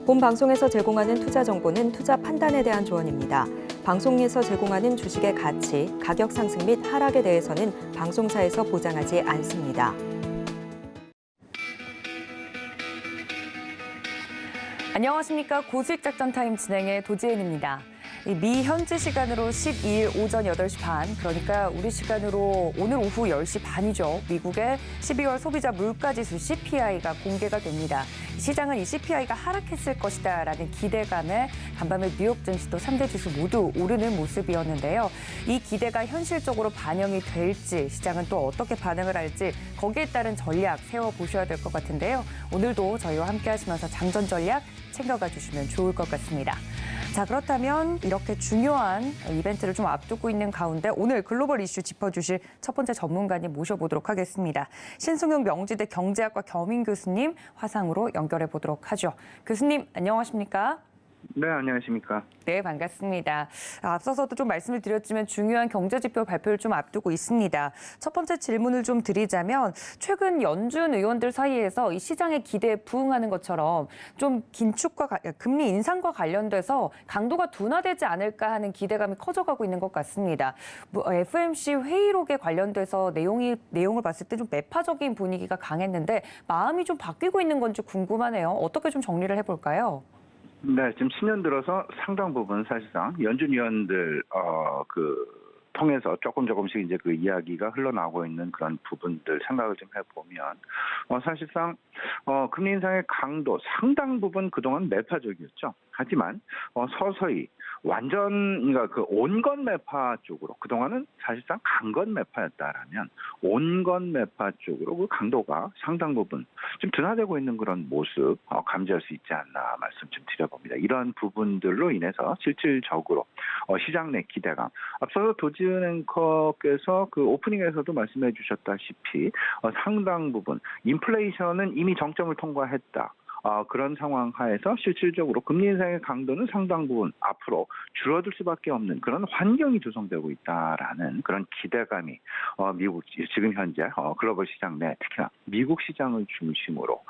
본 방송에서 제공하는 투자 정보는 투자 판단에 대한 조언입니다. 방송에서 제공하는 주식의 가치, 가격 상승 및 하락에 대해서는 방송사에서 보장하지 않습니다. 안녕하십니까. 고수익작전 타임 진행의 도지은입니다. 미 현지 시간으로 12일 오전 8시 반, 그러니까 우리 시간으로 오늘 오후 10시 반이죠. 미국의 12월 소비자 물가지수 CPI가 공개가 됩니다. 시장은 이 CPI가 하락했을 것이다라는 기대감에 간밤에 뉴욕 증시도 3대 지수 모두 오르는 모습이었는데요. 이 기대가 현실적으로 반영이 될지, 시장은 또 어떻게 반응을 할지 거기에 따른 전략 세워보셔야 될 것 같은데요. 오늘도 저희와 함께 하시면서 장전 전략 챙겨가 주시면 좋을 것 같습니다. 자, 그렇다면 이렇게 중요한 이벤트를 좀 앞두고 있는 가운데 오늘 글로벌 이슈 짚어주실 첫 번째 전문가님 모셔보도록 하겠습니다. 신승용 명지대 경제학과 겸임 교수님 화상으로 연결해 보도록 하죠. 교수님, 안녕하십니까? 네, 안녕하십니까. 네, 반갑습니다. 앞서서도 좀 말씀을 드렸지만 중요한 경제지표 발표를 좀 앞두고 있습니다. 첫 번째 질문을 좀 드리자면 최근 연준 의원들 사이에서 이 시장의 기대에 부응하는 것처럼 좀 긴축과 금리 인상과 관련돼서 강도가 둔화되지 않을까 하는 기대감이 커져가고 있는 것 같습니다. FOMC 회의록에 관련돼서 내용을 봤을 때 좀 매파적인 분위기가 강했는데 마음이 좀 바뀌고 있는 건지 궁금하네요. 어떻게 좀 정리를 해볼까요? 네, 지금 10년 들어서 상당 부분 사실상 연준 위원들 통해서 조금씩 이제 그 이야기가 흘러나오고 있는 그런 부분들 생각을 좀 해보면 사실상 금리 인상의 강도 상당 부분 그동안 매파적이었죠. 하지만 서서히 그러니까 그 온건 매파 쪽으로 그동안은 사실상 강건 매파였다라면 온건 매파 쪽으로 그 강도가 상당 부분 좀 둔화되고 있는 그런 모습 감지할 수 있지 않나 말씀 좀 드려봅니다. 이런 부분들로 인해서 실질적으로 시장 내 기대감, 앞서서 도지은 앵커께서 그 오프닝에서도 말씀해 주셨다시피 상당 부분 인플레이션은 이미 정점을 통과했다. 그런 상황 하에서 실질적으로 금리 인상의 강도는 상당 부분 앞으로 줄어들 수밖에 없는 그런 환경이 조성되고 있다라는 그런 기대감이 미국 지금 현재 글로벌 시장 내 특히나 미국 시장을 중심으로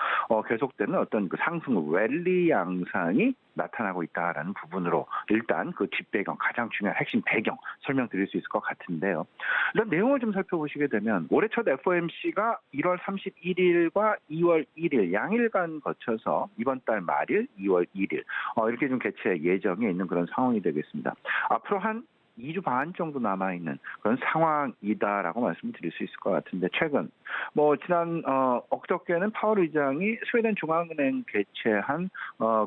계속되는 어떤 그 상승 랠리 양상이 나타나고 있다라는 부분으로 일단 그 뒷배경, 가장 중요한 핵심 배경 설명드릴 수 있을 것 같은데요. 일단 내용을 좀 살펴보시게 되면 올해 첫 FOMC가 1월 31일과 2월 1일 양일간 거쳐서 이번 달 말일 2월 1일 이렇게 좀 개최 예정에 있는 그런 상황이 되겠습니다. 앞으로 한 2주 반 정도 남아있는 그런 상황이다라고 말씀을 드릴 수 있을 것 같은데, 최근 지난 어저께는 파월 의장이 스웨덴 중앙은행 개최한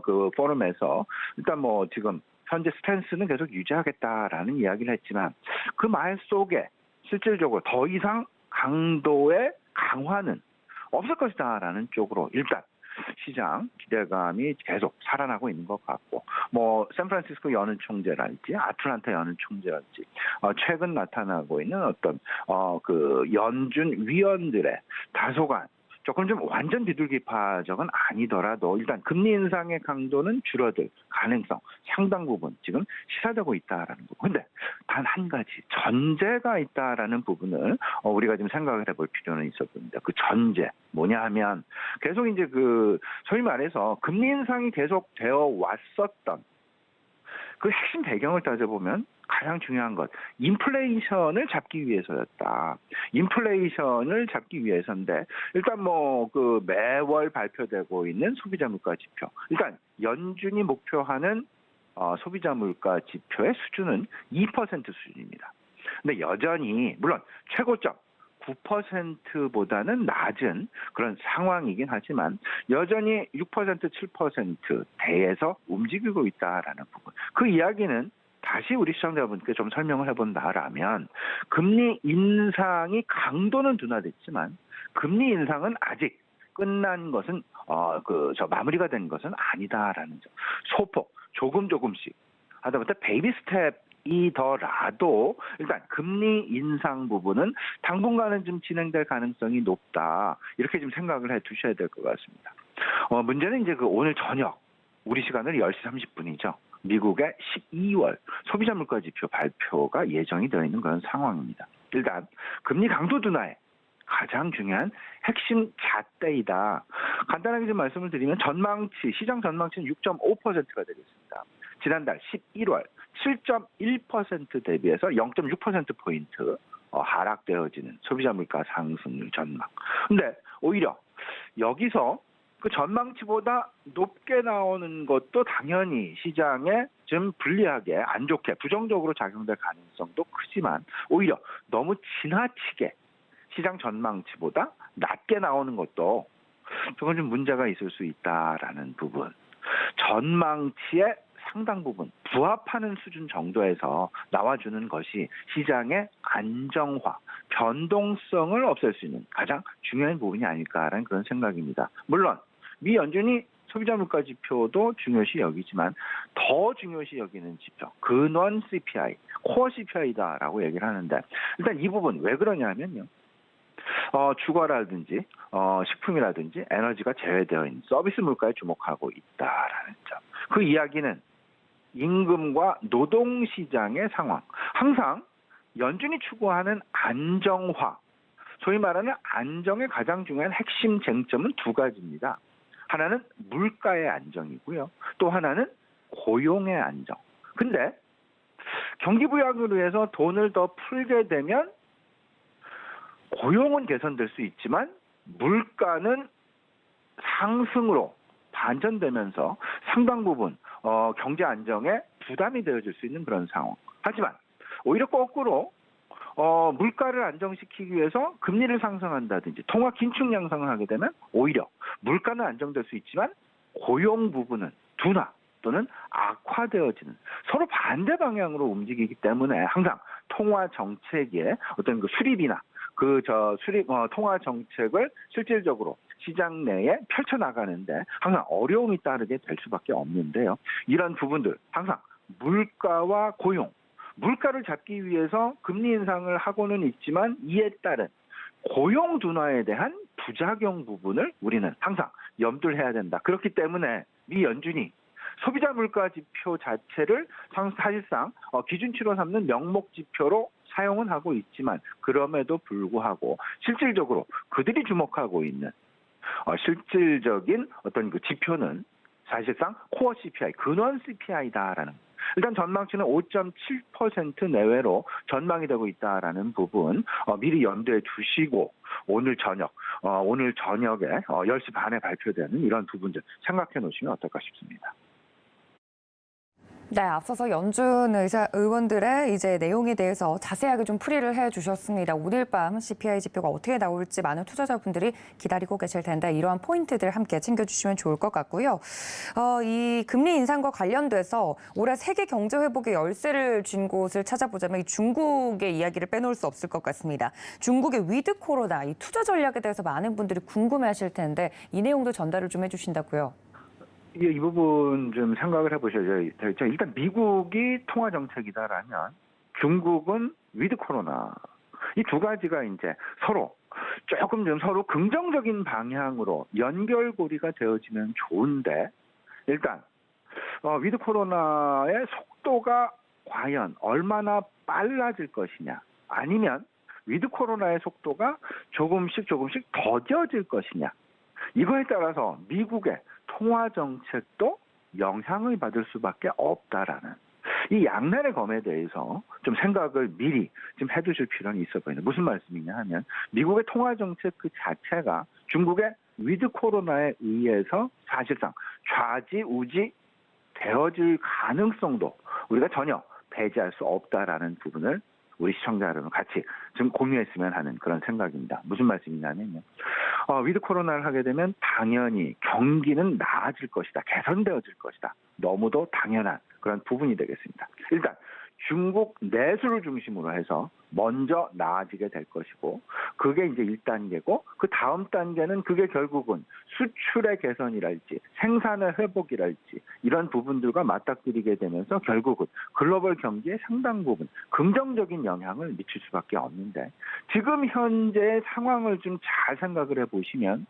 그 포럼에서 일단 지금 현재 스탠스는 계속 유지하겠다라는 이야기를 했지만 그 말 속에 실질적으로 더 이상 강도의 강화는 없을 것이다라는 쪽으로 일단 시장 기대감이 계속 살아나고 있는 것 같고, 샌프란시스코 연은 총재랄지 아틀란타 연은 총재랄지 최근 나타나고 있는 어떤 그 연준 위원들의 다소간 조금 좀 완전 비둘기파적은 아니더라도 일단 금리 인상의 강도는 줄어들 가능성 상당 부분 지금 시사되고 있다라는 부분. 근데 단 한 가지 전제가 있다라는 부분을 우리가 좀 생각을 해볼 필요는 있어 보입니다. 그 전제 뭐냐 하면 계속 이제 그 소위 말해서 금리 인상이 계속 되어 왔었던 그 핵심 배경을 따져보면 가장 중요한 것, 인플레이션을 잡기 위해서였다. 인플레이션을 잡기 위해서인데 일단 그 매월 발표되고 있는 소비자 물가 지표, 일단 연준이 목표하는 소비자 물가 지표의 수준은 2% 수준입니다. 근데 여전히 물론 최고점 9%보다는 낮은 그런 상황이긴 하지만 여전히 6%, 7% 대에서 움직이고 있다라는 부분. 그 이야기는 다시 우리 시청자분께 좀 설명을 해본다라면 금리 인상이 강도는 둔화됐지만 금리 인상은 아직 끝난 것은 마무리가 된 것은 아니다라는 점. 소폭 조금씩 하다못해 베이비 스텝이더라도 일단 금리 인상 부분은 당분간은 좀 진행될 가능성이 높다. 이렇게 좀 생각을 해 두셔야 될 것 같습니다. 문제는 이제 그 오늘 저녁 우리 시간으로 10시 30분이죠. 미국의 12월 소비자 물가 지표 발표가 예정이 되어 있는 그런 상황입니다. 일단 금리 강도 둔화에 가장 중요한 핵심 잣대이다. 간단하게 좀 말씀을 드리면 시장 전망치는 6.5%가 되겠습니다. 지난달 11월 7.1% 대비해서 0.6%포인트 하락되어지는 소비자 물가 상승률 전망. 근데 오히려 여기서 그 전망치보다 높게 나오는 것도 당연히 시장에 좀 불리하게 안 좋게 부정적으로 작용될 가능성도 크지만 오히려 너무 지나치게 시장 전망치보다 낮게 나오는 것도 저건 좀 문제가 있을 수 있다라는 부분. 전망치의 상당 부분 부합하는 수준 정도에서 나와주는 것이 시장의 안정화, 변동성을 없앨 수 있는 가장 중요한 부분이 아닐까라는 그런 생각입니다. 물론 미 연준이 소비자 물가 지표도 중요시 여기지만 더 중요시 여기는 지표, 근원 CPI, 코어 CPI다라고 얘기를 하는데 일단 이 부분 왜 그러냐면요. 주거라든지 식품이라든지 에너지가 제외되어 있는 서비스 물가에 주목하고 있다라는 점. 그 이야기는 임금과 노동시장의 상황, 항상 연준이 추구하는 안정화, 소위 말하는 안정의 가장 중요한 핵심 쟁점은 두 가지입니다. 하나는 물가의 안정이고요. 또 하나는 고용의 안정. 근데 경기 부양으로 해서 돈을 더 풀게 되면 고용은 개선될 수 있지만 물가는 상승으로 반전되면서 상당 부분 경제 안정에 부담이 되어질 수 있는 그런 상황. 하지만 오히려 거꾸로 물가를 안정시키기 위해서 금리를 상승한다든지 통화 긴축 양상을 하게 되면 오히려 물가는 안정될 수 있지만 고용 부분은 둔화 또는 악화되어지는 서로 반대 방향으로 움직이기 때문에 항상 통화 정책의 어떤 그 수립이나 통화 정책을 실질적으로 시장 내에 펼쳐나가는데 항상 어려움이 따르게 될 수밖에 없는데요. 이런 부분들 항상 물가와 고용, 물가를 잡기 위해서 금리 인상을 하고는 있지만 이에 따른 고용 둔화에 대한 부작용 부분을 우리는 항상 염두를 해야 된다. 그렇기 때문에 미 연준이 소비자 물가 지표 자체를 사실상 기준치로 삼는 명목 지표로 사용은 하고 있지만 그럼에도 불구하고 실질적으로 그들이 주목하고 있는 실질적인 어떤 그 지표는 사실상 코어 CPI, 근원 CPI다라는 일단 전망치는 5.7% 내외로 전망이 되고 있다라는 부분 미리 염두에 두시고 오늘 저녁에 10시 반에 발표되는 이런 부분들 생각해 놓으시면 어떨까 싶습니다. 네, 앞서서 연준 의원들의 이제 내용에 대해서 자세하게 좀 풀이를 해주셨습니다. 오늘 밤 CPI 지표가 어떻게 나올지 많은 투자자분들이 기다리고 계실 텐데 이러한 포인트들 함께 챙겨주시면 좋을 것 같고요. 이 금리 인상과 관련돼서 올해 세계 경제 회복의 열쇠를 쥔 곳을 찾아보자면 이 중국의 이야기를 빼놓을 수 없을 것 같습니다. 중국의 위드 코로나 이 투자 전략에 대해서 많은 분들이 궁금해하실 텐데 이 내용도 전달을 좀 해주신다고요. 이 부분 좀 생각을 해보셔야 되죠. 일단 미국이 통화 정책이다라면 중국은 위드 코로나 이 두 가지가 이제 서로 긍정적인 방향으로 연결고리가 되어지면 좋은데 일단 위드 코로나의 속도가 과연 얼마나 빨라질 것이냐 아니면 위드 코로나의 속도가 조금씩 더뎌질 것이냐 이거에 따라서 미국의 통화 정책도 영향을 받을 수밖에 없다라는 이 양날의 검에 대해서 좀 생각을 미리 좀 해두실 필요는 있어 보이는 무슨 말씀이냐 하면 미국의 통화 정책 그 자체가 중국의 위드 코로나에 의해서 사실상 좌지우지 되어질 가능성도 우리가 전혀 배제할 수 없다라는 부분을 우리 시청자 여러분 같이 좀 공유했으면 하는 그런 생각입니다. 무슨 말씀이냐면요. 위드 코로나를 하게 되면 당연히 경기는 나아질 것이다. 개선되어질 것이다. 너무도 당연한 그런 부분이 되겠습니다. 일단 중국 내수를 중심으로 해서 먼저 나아지게 될 것이고 그게 이제 1단계고 그 다음 단계는 그게 결국은 수출의 개선이랄지 생산의 회복이랄지 이런 부분들과 맞닥뜨리게 되면서 결국은 글로벌 경기에 상당 부분 긍정적인 영향을 미칠 수밖에 없는데 지금 현재의 상황을 좀 잘 생각을 해보시면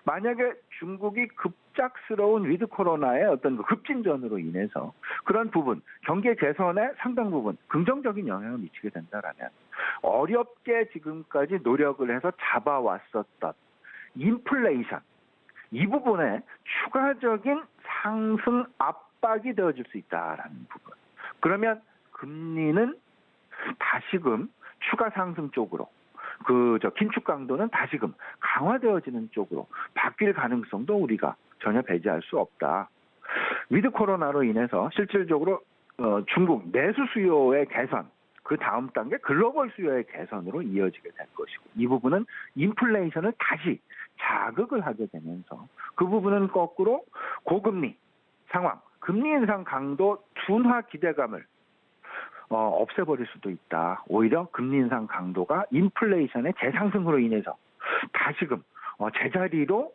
만약에 중국이 급작스러운 위드 코로나의 어떤 급진전으로 인해서 그런 부분, 경제 개선에 상당 부분 긍정적인 영향을 미치게 된다라면 어렵게 지금까지 노력을 해서 잡아왔었던 인플레이션, 이 부분에 추가적인 상승 압박이 되어질 수 있다라는 부분. 그러면 금리는 다시금 추가 상승 쪽으로, 긴축 강도는 다시금 강화되어지는 쪽으로 바뀔 가능성도 우리가 전혀 배제할 수 없다. 위드 코로나로 인해서 실질적으로 중국 내수 수요의 개선, 그 다음 단계 글로벌 수요의 개선으로 이어지게 될 것이고, 이 부분은 인플레이션을 다시 자극을 하게 되면서 그 부분은 거꾸로 고금리 상황, 금리 인상 강도 둔화 기대감을 없애버릴 수도 있다. 오히려 금리 인상 강도가 인플레이션의 재상승으로 인해서 다시금 제자리로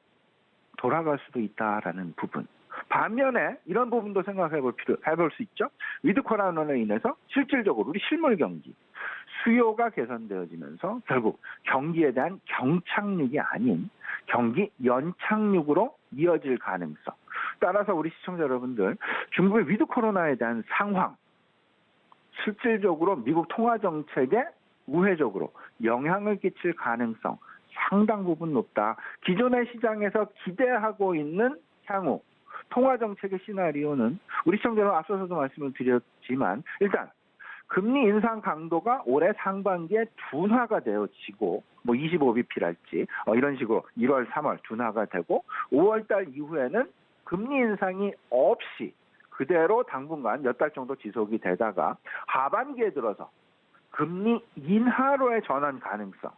돌아갈 수도 있다라는 부분. 반면에 이런 부분도 해볼 수 있죠. 위드 코로나로 인해서 실질적으로 우리 실물 경기, 수요가 개선되어지면서 결국 경기에 대한 경착륙이 아닌 경기 연착륙으로 이어질 가능성. 따라서 우리 시청자 여러분들, 중국의 위드 코로나에 대한 상황, 실질적으로 미국 통화 정책에 우회적으로 영향을 끼칠 가능성 상당 부분 높다. 기존의 시장에서 기대하고 있는 향후 통화 정책의 시나리오는 우리 시청자 여러분 앞서서도 말씀을 드렸지만, 일단 금리 인상 강도가 올해 상반기에 둔화가 되어지고 25bp랄지 이런 식으로 1월, 3월 둔화가 되고 5월달 이후에는 금리 인상이 없이 그대로 당분간 몇 달 정도 지속이 되다가 하반기에 들어서 금리 인하로의 전환 가능성,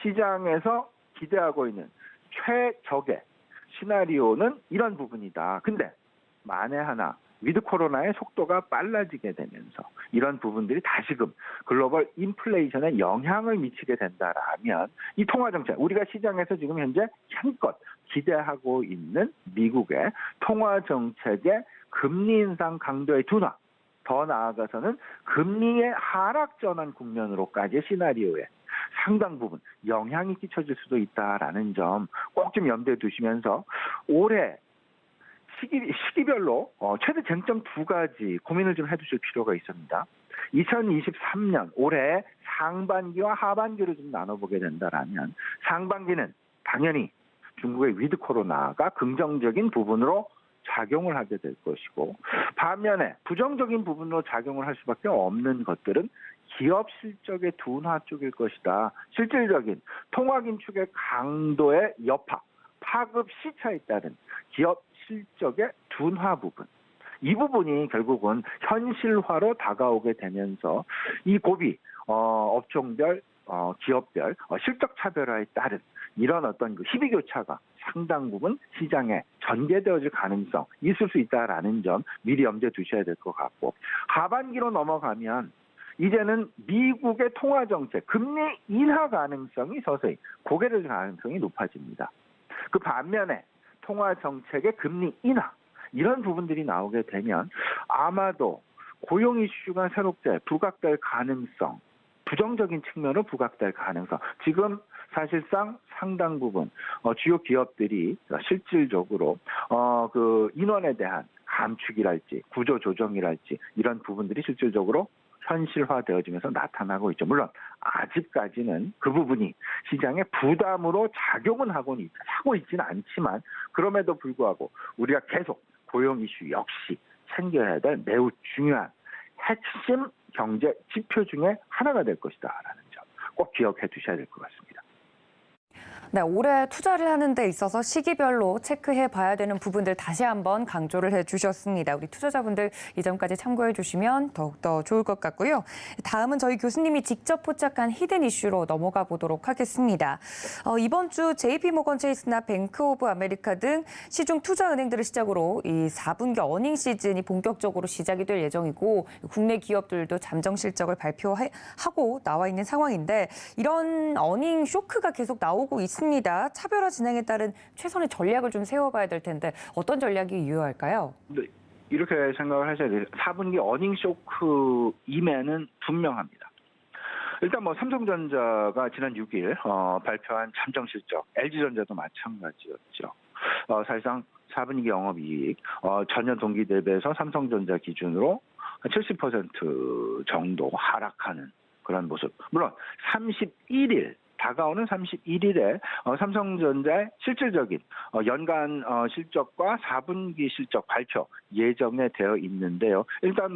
시장에서 기대하고 있는 최적의 시나리오는 이런 부분이다. 근데 만에 하나 위드 코로나의 속도가 빨라지게 되면서 이런 부분들이 다시금 글로벌 인플레이션에 영향을 미치게 된다라면 이 통화정책, 우리가 시장에서 지금 현재 한껏 기대하고 있는 미국의 통화정책의 금리 인상 강도의 둔화, 더 나아가서는 금리의 하락 전환 국면으로까지의 시나리오에 상당 부분 영향이 끼쳐질 수도 있다라는 점 꼭 좀 염두에 두시면서 올해 시기별로 최대 쟁점 두 가지 고민을 좀 해두실 필요가 있습니다. 2023년 올해 상반기와 하반기로 좀 나눠보게 된다라면, 상반기는 당연히 중국의 위드 코로나가 긍정적인 부분으로 작용을 하게 될 것이고, 반면에 부정적인 부분으로 작용을 할 수밖에 없는 것들은 기업 실적의 둔화 쪽일 것이다. 실질적인 통화 긴축의 강도의 여파, 파급 시차에 따른 기업 실적의 둔화 부분, 이 부분이 결국은 현실화로 다가오게 되면서 이 고비 업종별, 기업별 실적 차별화에 따른 이런 어떤 희비 교차가 상당 부분 시장에 전개되어질 가능성 있을 수 있다라는 점 미리 염두에 두셔야 될 것 같고, 하반기로 넘어가면 이제는 미국의 통화 정책, 금리 인하 가능성이 서서히 고개를 들 가능성이 높아집니다. 그 반면에 통화 정책의 금리 인하, 이런 부분들이 나오게 되면 아마도 고용 이슈가 새롭게 부각될 가능성, 부정적인 측면으로 부각될 가능성, 지금 사실상 상당 부분 주요 기업들이 실질적으로 그 인원에 대한 감축이랄지 구조 조정이랄지 이런 부분들이 실질적으로 현실화되어지면서 나타나고 있죠. 물론 아직까지는 그 부분이 시장의 부담으로 작용은 하고 있지는 않지만, 그럼에도 불구하고 우리가 계속 고용 이슈 역시 챙겨야 될 매우 중요한 핵심 경제 지표 중에 하나가 될 것이다라는 점 꼭 기억해 두셔야 될 것 같습니다. 네, 올해 투자를 하는 데 있어서 시기별로 체크해 봐야 되는 부분들 다시 한번 강조를 해 주셨습니다. 우리 투자자분들 이 점까지 참고해 주시면 더욱더 좋을 것 같고요. 다음은 저희 교수님이 직접 포착한 히든 이슈로 넘어가 보도록 하겠습니다. 이번 주 JP모건 체이스나 뱅크 오브 아메리카 등 시중 투자은행들을 시작으로 이 4분기 어닝 시즌이 본격적으로 시작이 될 예정이고, 국내 기업들도 잠정 실적을 발표하고 나와 있는 상황인데, 이런 어닝 쇼크가 계속 나오고 있습니다. 차별화 진행에 따른 최선의 전략을 좀 세워봐야 될 텐데 어떤 전략이 유효할까요? 네, 이렇게 생각을 하셔야 돼요. 4분기 어닝 쇼크임에는 분명합니다. 일단 삼성전자가 지난 6일 발표한 잠정 실적, LG전자도 마찬가지였죠. 사실상 4분기 영업이익 전년 동기 대비해서 삼성전자 기준으로 70% 정도 하락하는 그런 모습. 물론 31일 다가오는 31일에 삼성전자의 실질적인 연간 실적과 4분기 실적 발표 예정에 되어 있는데요. 일단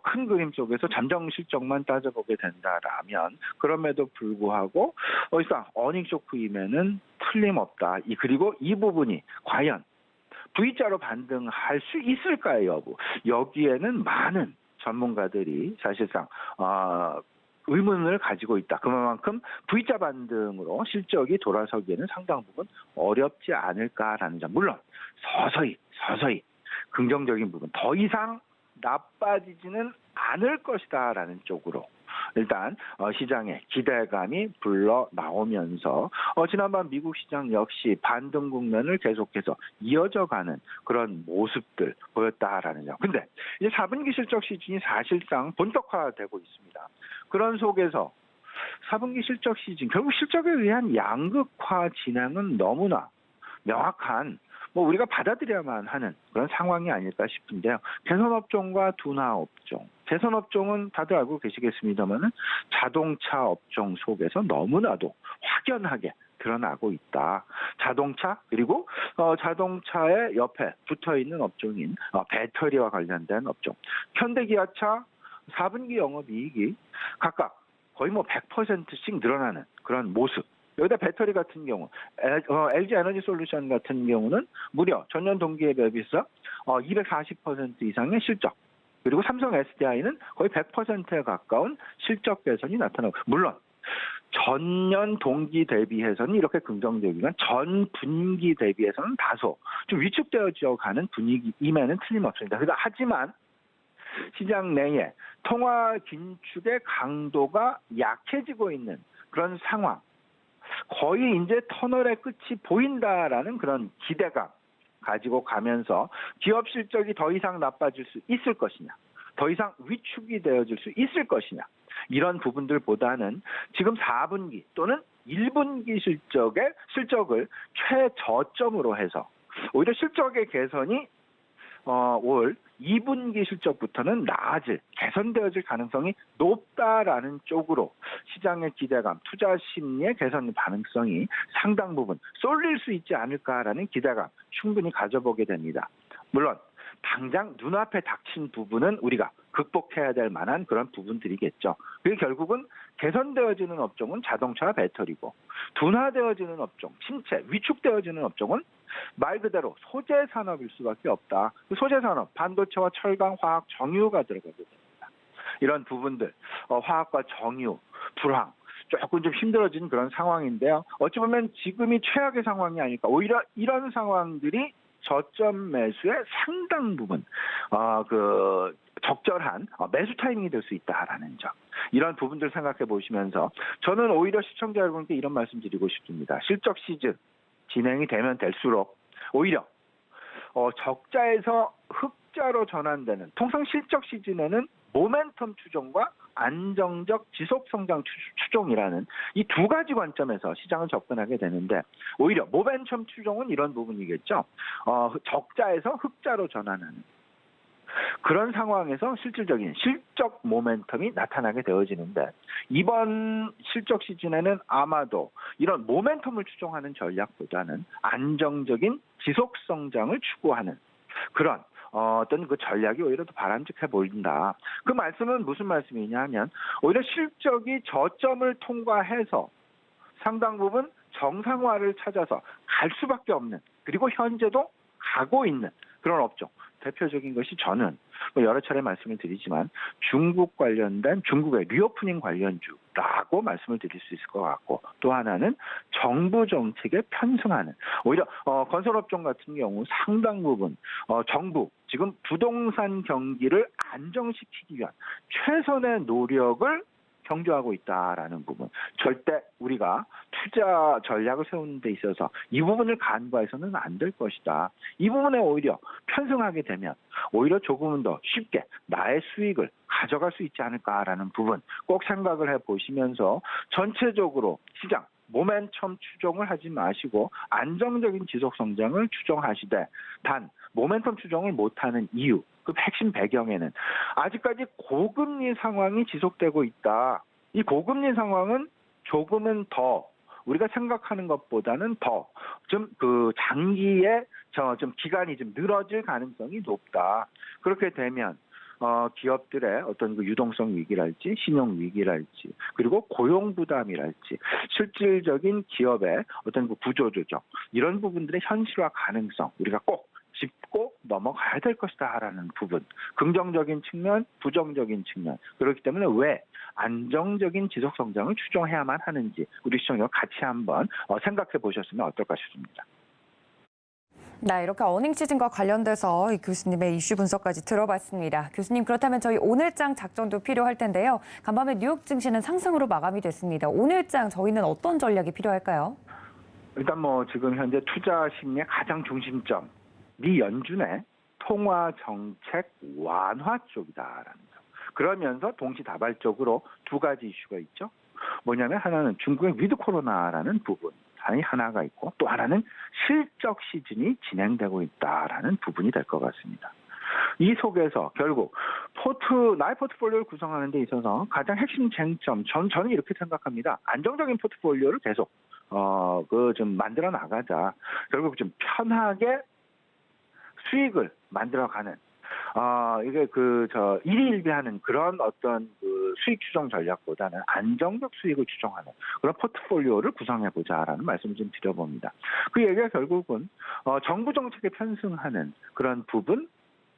큰 그림 속에서 잠정 실적만 따져보게 된다라면 그럼에도 불구하고 일단 어닝 쇼크임에는 틀림없다. 그리고 이 부분이 과연 V자로 반등할 수 있을까요, 여부? 여기에는 많은 전문가들이 사실상 의문을 가지고 있다. 그만큼 V자 반등으로 실적이 돌아서기에는 상당 부분 어렵지 않을까라는 점. 물론 서서히 긍정적인 부분 더 이상 나빠지지는 않을 것이다라는 쪽으로 일단 시장의 기대감이 불러 나오면서 지난번 미국 시장 역시 반등 국면을 계속해서 이어져가는 그런 모습들 보였다라는 점. 근데 이제 4분기 실적 시즌이 사실상 본격화되고 있습니다. 그런 속에서 4분기 실적 시즌 결국 실적에 의한 양극화 진행은 너무나 명확한 우리가 받아들여야만 하는 그런 상황이 아닐까 싶은데요. 개선업종과 둔화업종. 개선업종은 다들 알고 계시겠습니다만은 자동차 업종 속에서 너무나도 확연하게 드러나고 있다. 자동차 그리고 자동차의 옆에 붙어있는 업종인 배터리와 관련된 업종. 현대기아차 4분기 영업이익이 각각 거의 100%씩 늘어나는 그런 모습. 여기다 배터리 같은 경우 LG 에너지 솔루션 같은 경우는 무려 전년 동기에 비해서 240% 이상의 실적. 그리고 삼성 SDI는 거의 100%에 가까운 실적 개선이 나타나고 물론 전년 동기 대비해서는 이렇게 긍정적이지만 전 분기 대비해서는 다소 좀 위축되어져 가는 분위기임에는 틀림없습니다. 하지만 시장 내에 통화 긴축의 강도가 약해지고 있는 그런 상황. 거의 이제 터널의 끝이 보인다라는 그런 기대감 가지고 가면서 기업 실적이 더 이상 나빠질 수 있을 것이냐, 더 이상 위축이 되어질 수 있을 것이냐 이런 부분들보다는 지금 4분기 또는 1분기 실적을 최저점으로 해서 오히려 실적의 개선이 올 2분기 실적부터는 나아질, 개선되어질 가능성이 높다라는 쪽으로 시장의 기대감, 투자 심리의 개선 가능성이 상당 부분 쏠릴 수 있지 않을까라는 기대감 충분히 가져보게 됩니다. 물론 당장 눈앞에 닥친 부분은 우리가 극복해야 될 만한 그런 부분들이겠죠. 그게 결국은 개선되어지는 업종은 자동차와 배터리고 둔화되어지는 업종, 침체, 위축되어지는 업종은 말 그대로 소재 산업일 수밖에 없다. 그 소재 산업, 반도체와 철강, 화학, 정유가 들어가게 됩니다. 이런 부분들, 화학과 정유, 불황, 조금 좀 힘들어진 그런 상황인데요. 어찌 보면 지금이 최악의 상황이 아닐까. 오히려 이런 상황들이 저점 매수의 상당 부분 적절한 매수 타이밍이 될 수 있다라는 점. 이런 부분들 생각해 보시면서 저는 오히려 시청자 여러분께 이런 말씀 드리고 싶습니다. 실적 시즌 진행이 되면 될수록 오히려 적자에서 흑자로 전환되는 통상 실적 시즌에는 모멘텀 추종과 안정적 지속 성장 추종이라는 이 두 가지 관점에서 시장을 접근하게 되는데 오히려 모멘텀 추종은 이런 부분이겠죠. 적자에서 흑자로 전환하는 그런 상황에서 실질적인 실적 모멘텀이 나타나게 되어지는데 이번 실적 시즌에는 아마도 이런 모멘텀을 추종하는 전략보다는 안정적인 지속 성장을 추구하는 그런 어떤 그 전략이 오히려 더 바람직해 보인다. 그 말씀은 무슨 말씀이냐 하면 오히려 실적이 저점을 통과해서 상당 부분 정상화를 찾아서 갈 수밖에 없는 그리고 현재도 가고 있는 그런 업종. 대표적인 것이 저는 여러 차례 말씀을 드리지만 중국 관련된 중국의 리오프닝 관련주라고 말씀을 드릴 수 있을 것 같고 또 하나는 정부 정책에 편승하는 오히려 건설업종 같은 경우 상당 부분 정부 지금 부동산 경기를 안정시키기 위한 최선의 노력을 경주하고 있다라는 부분. 절대 우리가 투자 전략을 세우는 데 있어서 이 부분을 간과해서는 안 될 것이다. 이 부분에 오히려 편승하게 되면 오히려 조금은 더 쉽게 나의 수익을 가져갈 수 있지 않을까라는 부분 꼭 생각을 해보시면서 전체적으로 시장 모멘텀 추종을 하지 마시고 안정적인 지속 성장을 추종하시되 단 모멘텀 추종을 못하는 이유 그 핵심 배경에는 아직까지 고금리 상황이 지속되고 있다. 이 고금리 상황은 조금은 더 우리가 생각하는 것보다는 더 좀 그 장기에 좀 기간이 좀 늘어질 가능성이 높다. 그렇게 되면 기업들의 어떤 그 유동성 위기랄지 신용 위기랄지 그리고 고용 부담이랄지 실질적인 기업의 어떤 그 구조 조정 이런 부분들의 현실화 가능성 우리가 꼭 짚고 넘어가야 될 것이다라는 부분 긍정적인 측면 부정적인 측면 그렇기 때문에 왜 안정적인 지속 성장을 추정해야만 하는지 우리 시청자 같이 한번 생각해 보셨으면 어떨까 싶습니다. 네, 이렇게 어닝 시즌과 관련돼서 이 교수님의 이슈 분석까지 들어봤습니다. 교수님, 그렇다면 저희 오늘장 작전도 필요할 텐데요. 간밤에 뉴욕 증시는 상승으로 마감이 됐습니다. 오늘장 저희는 어떤 전략이 필요할까요? 일단 지금 현재 투자 심리의 가장 중심점 미 연준의 통화 정책 완화 쪽이다라는 점. 그러면서 동시다발적으로 두 가지 이슈가 있죠. 뭐냐면 하나는 중국의 위드 코로나라는 부분. 하나가 있고 또 하나는 실적 시즌이 진행되고 있다라는 부분이 될 것 같습니다. 이 속에서 결국 나의 포트폴리오를 구성하는 데 있어서 가장 핵심 쟁점 저는 이렇게 생각합니다. 안정적인 포트폴리오를 계속 좀 만들어 나가자. 결국 좀 편하게 수익을 만들어가는 이게 일희일비하는 그런 어떤 그 수익 추정 전략보다는 안정적 수익을 추정하는 그런 포트폴리오를 구성해보자라는 말씀을 좀 드려봅니다. 그 얘기가 결국은 정부 정책에 편승하는 그런 부분.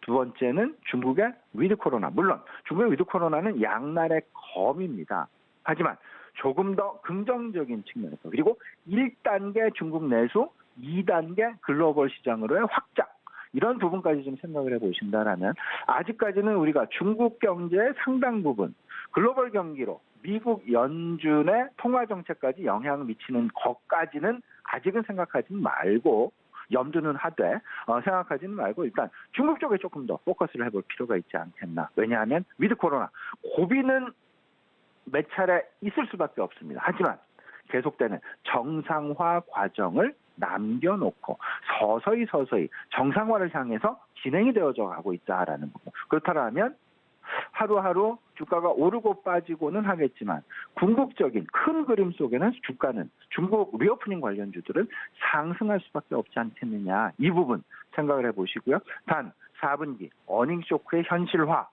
두 번째는 중국의 위드 코로나. 물론 중국의 위드 코로나는 양날의 검입니다. 하지만 조금 더 긍정적인 측면에서 그리고 1단계 중국 내수, 2단계 글로벌 시장으로의 확장. 이런 부분까지 좀 생각을 해보신다라면 아직까지는 우리가 중국 경제의 상당 부분 글로벌 경기로 미국 연준의 통화 정책까지 영향을 미치는 것까지는 아직은 생각하지 말고 염두는 하되 생각하지는 말고 일단 중국 쪽에 조금 더 포커스를 해볼 필요가 있지 않겠나. 왜냐하면 위드 코로나 고비는 몇 차례 있을 수밖에 없습니다. 하지만 계속되는 정상화 과정을 남겨놓고 서서히 정상화를 향해서 진행이 되어져 가고 있다라는 부분. 그렇다면 하루하루 주가가 오르고 빠지고는 하겠지만 궁극적인 큰 그림 속에는 주가는 중국 리오프닝 관련주들은 상승할 수밖에 없지 않겠느냐. 이 부분 생각을 해보시고요. 단 4분기 어닝 쇼크의 현실화,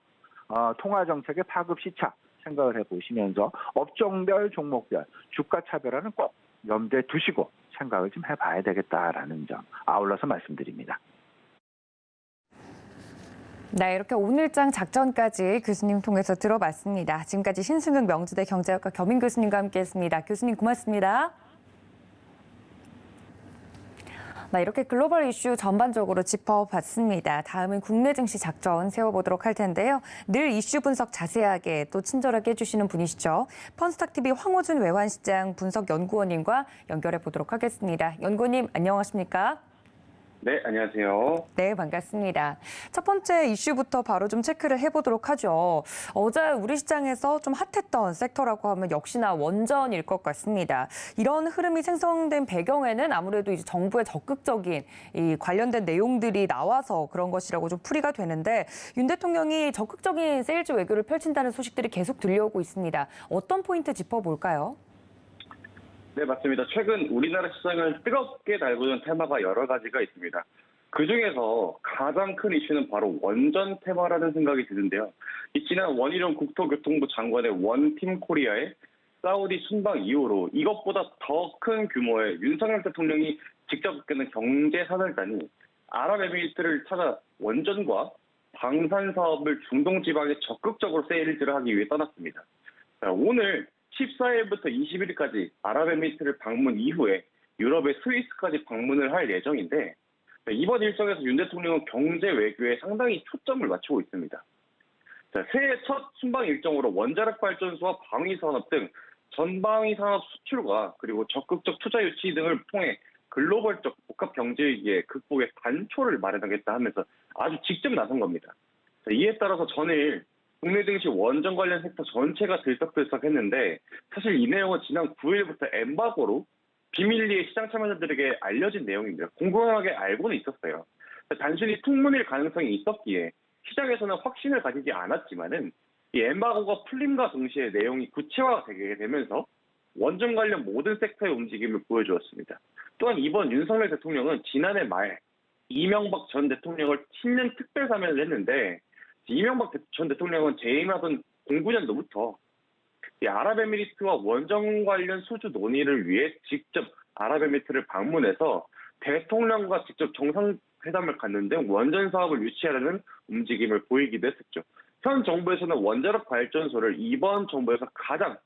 통화 정책의 파급 시차 생각을 해보시면서 업종별 종목별 주가 차별화는 꼭 염두에 두시고 생각을 좀 해봐야 되겠다라는 점 아울러서 말씀드립니다. 네, 이렇게 오늘장 작전까지 교수님 통해서 들어봤습니다. 지금까지 신승근 명지대 경제학과 겸임 교수님과 함께했습니다. 교수님 고맙습니다. 네, 이렇게 글로벌 이슈 전반적으로 짚어봤습니다. 다음은 국내 증시 작전 세워보도록 할 텐데요. 늘 이슈 분석 자세하게 또 친절하게 해주시는 분이시죠. 펀스탁TV 황호준 외환시장 분석연구원님과 연결해 보도록 하겠습니다. 연구원님 안녕하십니까? 네, 안녕하세요. 네, 반갑습니다. 첫 번째 이슈부터 바로 좀 체크를 해보도록 하죠. 어제 우리 시장에서 좀 핫했던 섹터라고 하면 역시나 원전일 것 같습니다. 이런 흐름이 생성된 배경에는 아무래도 이제 정부의 적극적인 이 관련된 내용들이 나와서 그런 것이라고 좀 풀이가 되는데 윤 대통령이 적극적인 세일즈 외교를 펼친다는 소식들이 계속 들려오고 있습니다. 어떤 포인트 짚어볼까요? 네, 맞습니다. 최근 우리나라 시장을 뜨겁게 달구는 테마가 여러 가지가 있습니다. 그중에서 가장 큰 이슈는 바로 원전 테마라는 생각이 드는데요. 지난 원희룡 국토교통부 장관의 원팀 코리아의 사우디 순방 이후로 이것보다 더 큰 규모의 윤석열 대통령이 직접 이끄는 경제사절단이 아랍에미리트를 찾아 원전과 방산 사업을 중동 지방에 적극적으로 세일즈를 하기 위해 떠났습니다. 오늘 14일부터 21일까지 아랍에미리트를 방문 이후에 유럽의 스위스까지 방문을 할 예정인데 이번 일정에서 윤 대통령은 경제 외교에 상당히 초점을 맞추고 있습니다. 새해 첫 순방 일정으로 원자력 발전소와 방위산업 등 전방위산업 수출과 그리고 적극적 투자 유치 등을 통해 글로벌적 복합 경제 위기의 극복에 단초를 마련하겠다 하면서 아주 직접 나선 겁니다. 이에 따라서 전일 국내 증시 원전 관련 섹터 전체가 들썩들썩했는데 사실 이 내용은 지난 9일부터 엠바고로 비밀리에 시장 참여자들에게 알려진 내용입니다. 공공하게 알고는 있었어요. 단순히 풍문일 가능성이 있었기에 시장에서는 확신을 가지지 않았지만은 이 엠바고가 풀림과 동시에 내용이 구체화되게 되면서 원전 관련 모든 섹터의 움직임을 보여주었습니다. 또한 이번 윤석열 대통령은 지난해 말 이명박 전 대통령을 친년 특별 사면을 했는데 이명박 전 대통령은 재임하던 09년도부터 이 아랍에미리트와 원전 관련 수주 논의를 위해 직접 아랍에미리트를 방문해서 대통령과 직접 정상회담을 갖는 등 원전 사업을 유치하려는 움직임을 보이기도 했었죠. 현 정부에서는 원자력 발전소를 이번 정부에서 가장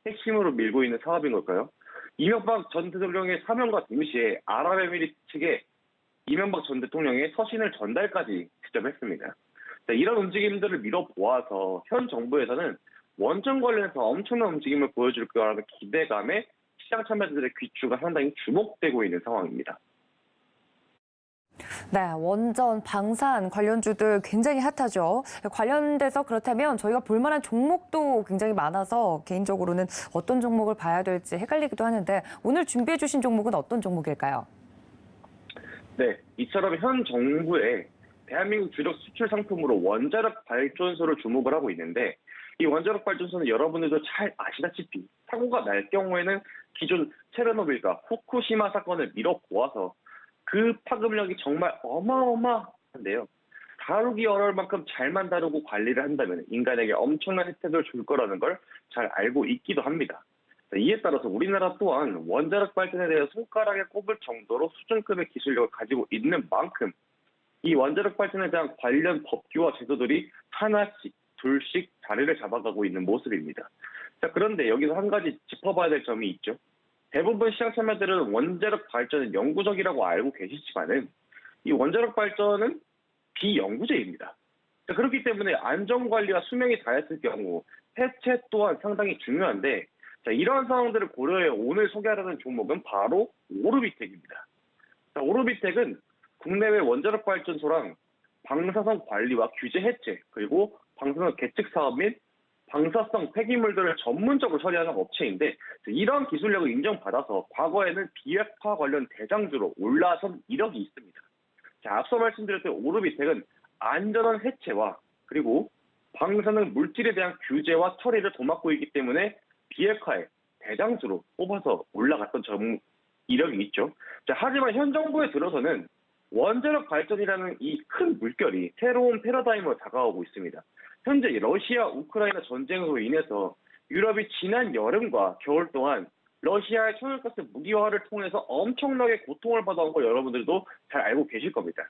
핵심으로 밀고 있는 사업인 걸까요? 이명박 전 대통령의 사면과 동시에 아랍에미리트 측에 이명박 전 대통령의 서신을 전달까지 직접 했습니다. 이런 움직임들을 미뤄보아서 현 정부에서는 원전 관련해서 엄청난 움직임을 보여줄 거라는 기대감에 시장 참여자들의 귀추가 상당히 주목되고 있는 상황입니다. 네, 원전, 방산 관련주들 굉장히 핫하죠. 관련돼서 그렇다면 저희가 볼만한 종목도 굉장히 많아서 개인적으로는 어떤 종목을 봐야 될지 헷갈리기도 하는데 오늘 준비해 주신 종목은 어떤 종목일까요? 네, 이처럼 현 정부의 대한민국 주력 수출 상품으로 원자력 발전소를 주목을 하고 있는데 이 원자력 발전소는 여러분들도 잘 아시다시피 사고가 날 경우에는 기존 체르노빌과 후쿠시마 사건을 미뤄보아서 그 파급력이 정말 어마어마한데요. 다루기 어려울 만큼 잘만 다루고 관리를 한다면 인간에게 엄청난 혜택을 줄 거라는 걸 잘 알고 있기도 합니다. 이에 따라서 우리나라 또한 원자력 발전에 대해 손가락에 꼽을 정도로 수준급의 기술력을 가지고 있는 만큼 이 원자력 발전에 대한 관련 법규와 제도들이 하나씩 둘씩 자리를 잡아가고 있는 모습입니다. 자, 그런데 여기서 한 가지 짚어봐야 될 점이 있죠. 대부분 시장 참여자들은 원자력 발전은 영구적이라고 알고 계시지만은 이 원자력 발전은 비영구제입니다. 자, 그렇기 때문에 안전관리와 수명이 닿았을 경우 해체 또한 상당히 중요한데 자, 이러한 상황들을 고려해 오늘 소개하려는 종목은 바로 오르비텍입니다. 자, 오르비텍은 국내외 원자력 발전소랑 방사성 관리와 규제 해체 그리고 방사성 계측 사업 및 방사성 폐기물들을 전문적으로 처리하는 업체인데 이러한 기술력을 인정받아서 과거에는 비핵화 관련 대장주로 올라선 이력이 있습니다. 자, 앞서 말씀드렸던 오르비텍은 안전한 해체와 그리고 방사능 물질에 대한 규제와 처리를 도맡고 있기 때문에 비핵화의 대장주로 뽑아서 올라갔던 이력이 있죠. 자, 하지만 현 정부에 들어서는 원자력 발전이라는 이 큰 물결이 새로운 패러다임으로 다가오고 있습니다. 현재 러시아 우크라이나 전쟁으로 인해서 유럽이 지난 여름과 겨울 동안 러시아의 천연가스 무기화를 통해서 엄청나게 고통을 받아온 걸 여러분들도 잘 알고 계실 겁니다.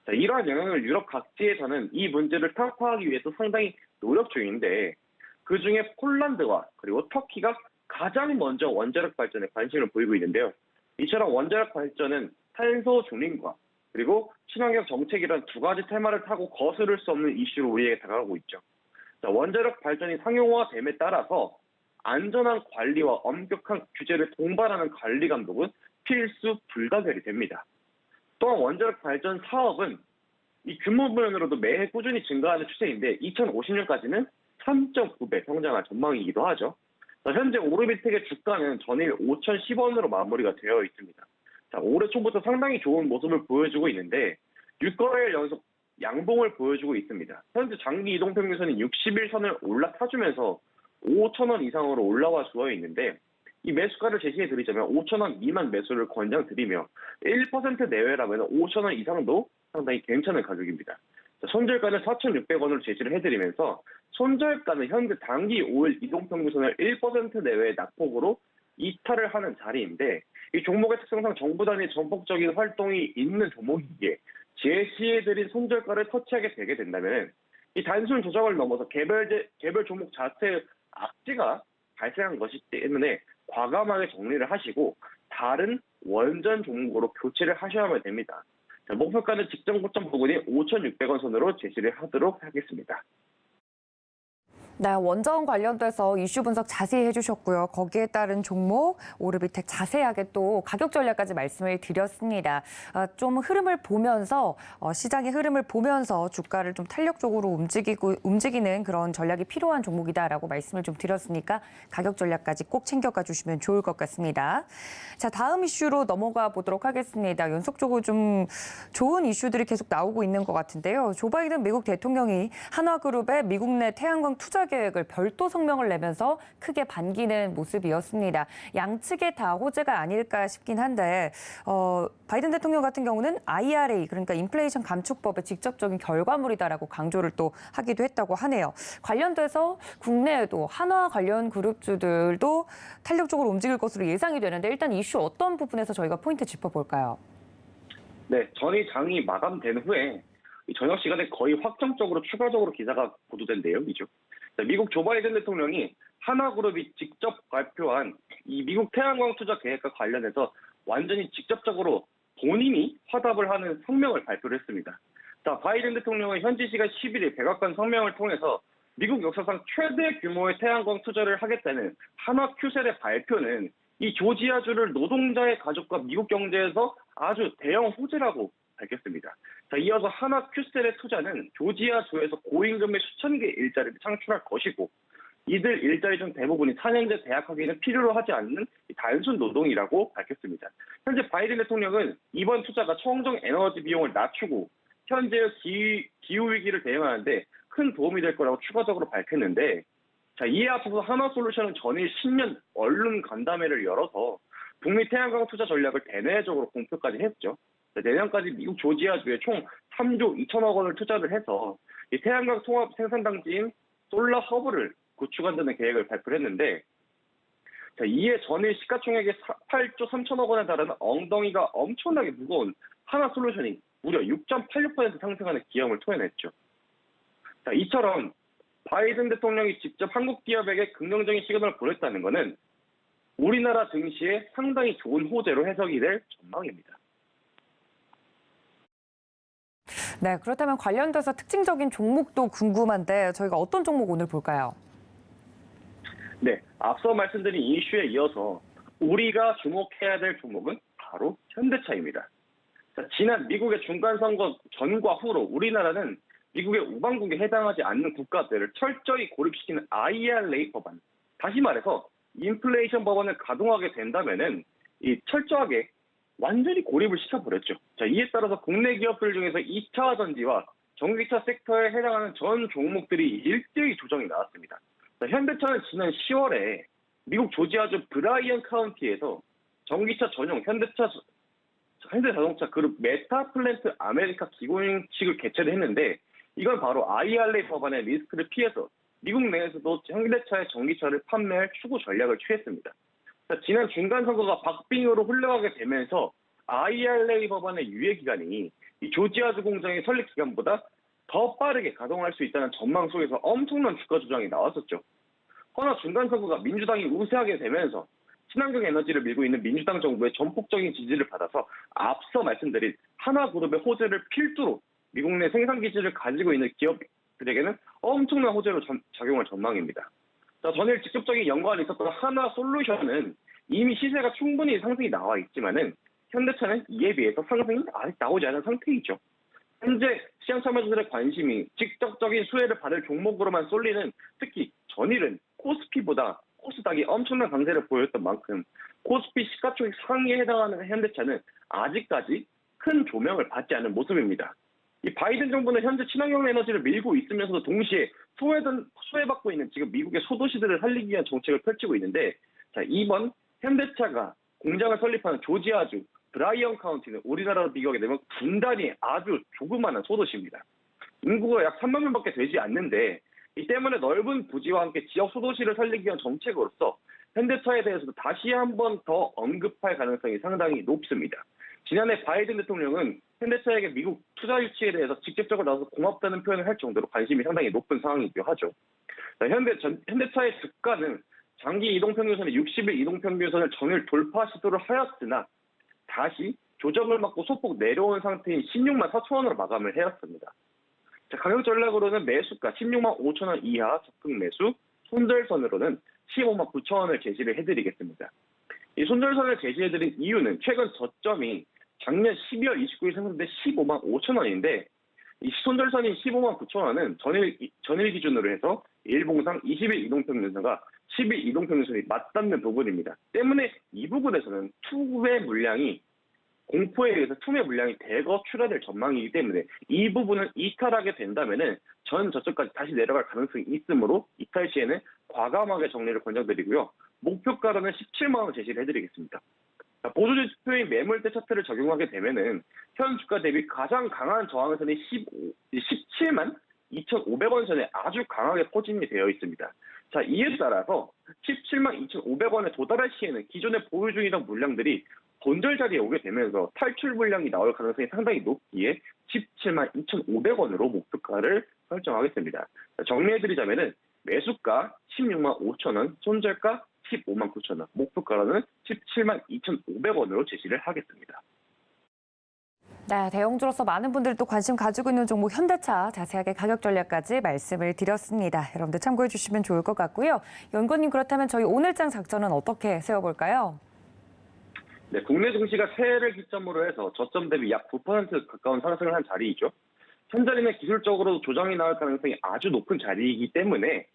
자, 이러한 영향을 유럽 각지에서는 이 문제를 타파하기 위해서 상당히 노력 중인데 그중에 폴란드와 그리고 터키가 가장 먼저 원자력 발전에 관심을 보이고 있는데요. 이처럼 원자력 발전은 탄소 중립과 그리고 친환경 정책이란 두 가지 테마를 타고 거스를 수 없는 이슈로 우리에게 다가가고 있죠. 자, 원자력 발전이 상용화됨에 따라서 안전한 관리와 엄격한 규제를 동반하는 관리 감독은 필수 불가결이 됩니다. 또한 원자력 발전 사업은 이 규모면으로도 매해 꾸준히 증가하는 추세인데 2050년까지는 3.9배 성장할 전망이기도 하죠. 자, 현재 오르비텍의 주가는 전일 5,010원으로 마무리가 되어 있습니다. 자, 올해 초부터 상당히 좋은 모습을 보여주고 있는데 6거래일 연속 양봉을 보여주고 있습니다. 현재 장기 이동평균선이 60일선을 올라타주면서 5,000원 이상으로 올라와 주어 있는데 이 매수가를 제시해 드리자면 5,000원 미만 매수를 권장드리며 1% 내외라면 5,000원 이상도 상당히 괜찮은 가격입니다. 자, 손절가는 4,600원으로 제시를 해드리면서 손절가는 현재 단기 5일 이동평균선을 1% 내외의 낙폭으로 이탈을 하는 자리인데 이 종목의 특성상 정부 단위 전폭적인 활동이 있는 종목이기에 제시해드린 손절가를 터치하게 되게 된다면 이 단순 조정을 넘어서 개별 종목 자체의 악재가 발생한 것이기 때문에 과감하게 정리를 하시고 다른 원전 종목으로 교체를 하셔야만 됩니다. 자, 목표가는 직전 고점 부근인 5,600원 선으로 제시를 하도록 하겠습니다. 네, 원전 관련돼서 이슈 분석 자세히 해주셨고요. 거기에 따른 종목, 오르비텍 자세하게 또 가격 전략까지 말씀을 드렸습니다. 좀 흐름을 보면서 시장의 흐름을 보면서 주가를 좀 탄력적으로 움직이는 그런 전략이 필요한 종목이다라고 말씀을 좀 드렸으니까 가격 전략까지 꼭 챙겨가 주시면 좋을 것 같습니다. 자, 다음 이슈로 넘어가 보도록 하겠습니다. 연속적으로 좀 좋은 이슈들이 계속 나오고 있는 것 같은데요. 조 바이든 미국 대통령이 한화그룹의 미국 내 태양광 투자 계획을 별도 성명을 내면서 크게 반기는 모습이었습니다. 양측에 다 호재가 아닐까 싶긴 한데 바이든 대통령 같은 경우는 IRA, 그러니까 인플레이션 감축법의 직접적인 결과물이다라고 강조를 또 하기도 했다고 하네요. 관련돼서 국내에도 한화 관련 그룹주들도 탄력적으로 움직일 것으로 예상이 되는데 일단 이슈 어떤 부분에서 저희가 포인트 짚어볼까요? 네, 전일 장이 마감된 후에 저녁 시간에 거의 확정적으로 추가적으로 기사가 보도된 내용이죠. 미국 조 바이든 대통령이 한화그룹이 직접 발표한 이 미국 태양광 투자 계획과 관련해서 완전히 직접적으로 본인이 화답을 하는 성명을 발표를 했습니다. 자, 바이든 대통령은 현지 시간 11일 백악관 성명을 통해서 미국 역사상 최대 규모의 태양광 투자를 하겠다는 한화큐셀의 발표는 이 조지아주를 노동자의 가족과 미국 경제에서 아주 대형 호재라고 밝혔습니다. 자, 이어서 한화큐셀의 투자는 조지아주에서 고임금의 수천 개의 일자리를 창출할 것이고 이들 일자리 중 대부분이 4년제 대학학위는 필요로 하지 않는 단순 노동이라고 밝혔습니다. 현재 바이든 대통령은 이번 투자가 청정 에너지 비용을 낮추고 현재의 기후위기를 대응하는데 큰 도움이 될 거라고 추가적으로 밝혔는데 자, 이에 앞서서 한화솔루션은 전일 신년 언론 간담회를 열어서 북미 태양광 투자 전략을 대내적으로 공표까지 했죠. 내년까지 미국 조지아주에 총 3조 2천억 원을 투자를 해서 이 태양광 통합 생산 단지인 솔라 허브를 구축한다는 계획을 발표했는데 자, 이에 전일 시가총액의 8조 3천억 원에 달하는 엉덩이가 엄청나게 무거운 한화솔루션이 무려 6.86% 상승하는 기염을 토해냈죠. 자, 이처럼 바이든 대통령이 직접 한국 기업에게 긍정적인 시그널을 보냈다는 것은 우리나라 증시에 상당히 좋은 호재로 해석이 될 전망입니다. 네, 그렇다면 관련돼서 특징적인 종목도 궁금한데 저희가 어떤 종목 오늘 볼까요? 네, 앞서 말씀드린 이슈에 이어서 우리가 주목해야 될 종목은 바로 현대차입니다. 자, 지난 미국의 중간선거 전과 후로 우리나라는 미국의 우방국에 해당하지 않는 국가들을 철저히 고립시키는 IRA 법안, 다시 말해서 인플레이션 법안을 가동하게 된다면은 이 철저하게 완전히 고립을 시켜버렸죠. 자, 이에 따라서 국내 기업들 중에서 2차 전지와 전기차 섹터에 해당하는 전 종목들이 일제히 조정이 나왔습니다. 자, 현대차는 지난 10월에 미국 조지아주 브라이언 카운티에서 전기차 전용 현대자동차 그룹 메타플랜트 아메리카 기공식을 개최를 했는데 이건 바로 IRA 법안의 리스크를 피해서 미국 내에서도 현대차의 전기차를 판매할 추구 전략을 취했습니다. 지난 중간선거가 박빙으로 흘러가게 되면서 IRA 법안의 유예기간이 이 조지아주 공장의 설립 기간보다 더 빠르게 가동할 수 있다는 전망 속에서 엄청난 주가 조정이 나왔었죠. 허나 중간선거가 민주당이 우세하게 되면서 친환경 에너지를 밀고 있는 민주당 정부의 전폭적인 지지를 받아서 앞서 말씀드린 한화그룹의 호재를 필두로 미국 내 생산기지를 가지고 있는 기업들에게는 엄청난 호재로 작용할 전망입니다. 자, 전일 직접적인 연관이 있었던 한화솔루션은 이미 시세가 충분히 상승이 나와 있지만은 현대차는 이에 비해서 상승이 아직 나오지 않은 상태이죠. 현재 시장 참여자들의 관심이 직접적인 수혜를 받을 종목으로만 쏠리는 특히 전일은 코스피보다 코스닥이 엄청난 강세를 보였던 만큼 코스피 시가총액 상위에 해당하는 현대차는 아직까지 큰 조명을 받지 않은 모습입니다. 이 바이든 정부는 현재 친환경 에너지를 밀고 있으면서도 동시에 소외받고 있는 지금 미국의 소도시들을 살리기 위한 정책을 펼치고 있는데 자, 이번 현대차가 공장을 설립하는 조지아주 브라이언 카운티는 우리나라로 비교하게 되면 분단이 아주 조그마한 소도시입니다. 인구가 약 3만 명밖에 되지 않는데 이 때문에 넓은 부지와 함께 지역 소도시를 살리기 위한 정책으로서 현대차에 대해서도 다시 한번 더 언급할 가능성이 상당히 높습니다. 지난해 바이든 대통령은 현대차에게 미국 투자 유치에 대해서 직접적으로 나서서 고맙다는 표현을 할 정도로 관심이 상당히 높은 상황이기도 하죠. 현대차의 주가는 장기 이동평균선의 60일 이동평균선을 전일 돌파 시도를 하였으나 다시 조정을 받고 소폭 내려온 상태인 16만 4천 원으로 마감을 해왔습니다. 자, 가격 전략으로는 매수가 16만 5천 원 이하 적극 매수, 손절선으로는 15만 9천 원을 제시를 해드리겠습니다. 이 손절선을 제시해드린 이유는 최근 저점이 작년 12월 29일 생성된 15만 5천 원인데 이 손절선인 15만 9천 원은 전일 기준으로 해서 일봉상 20일 이동평균선과 10일 이동평균선이 맞닿는 부분입니다. 때문에 이 부분에서는 투매 물량이 공포에 의해서 투매 물량이 대거 출하될 전망이기 때문에 이 부분을 이탈하게 된다면은 전 저점까지 다시 내려갈 가능성이 있으므로 이탈 시에는 과감하게 정리를 권장드리고요. 목표가로는 17만 원 제시를 해드리겠습니다. 보조지표인 매물대 차트를 적용하게 되면은 현 주가 대비 가장 강한 저항선이 17만 2,500원 선에 아주 강하게 포진이 되어 있습니다. 자, 이에 따라서 17만 2,500원에 도달할 시에는 기존에 보유 중이던 물량들이 본절 자리에 오게 되면서 탈출 물량이 나올 가능성이 상당히 높기에 17만 2,500원으로 목표가를 설정하겠습니다. 정리해드리자면은 매수가 16만 5천 원, 손절가 15만 9천 원, 목표가로는 17만 2,500원으로 제시를 하겠습니다. 네, 대형주로서 많은 분들이 또 관심 가지고 있는 종목 현대차 자세하게 가격 전략까지 말씀을 드렸습니다. 여러분들 참고해 주시면 좋을 것 같고요. 연구원님 그렇다면 저희 오늘장 작전은 어떻게 세워볼까요? 네, 국내 증시가 새해를 기점으로 해서 저점 대비 약 9% 가까운 상승을 한 자리이죠. 현재는 기술적으로 조정이 나올 가능성이 아주 높은 자리이기 때문에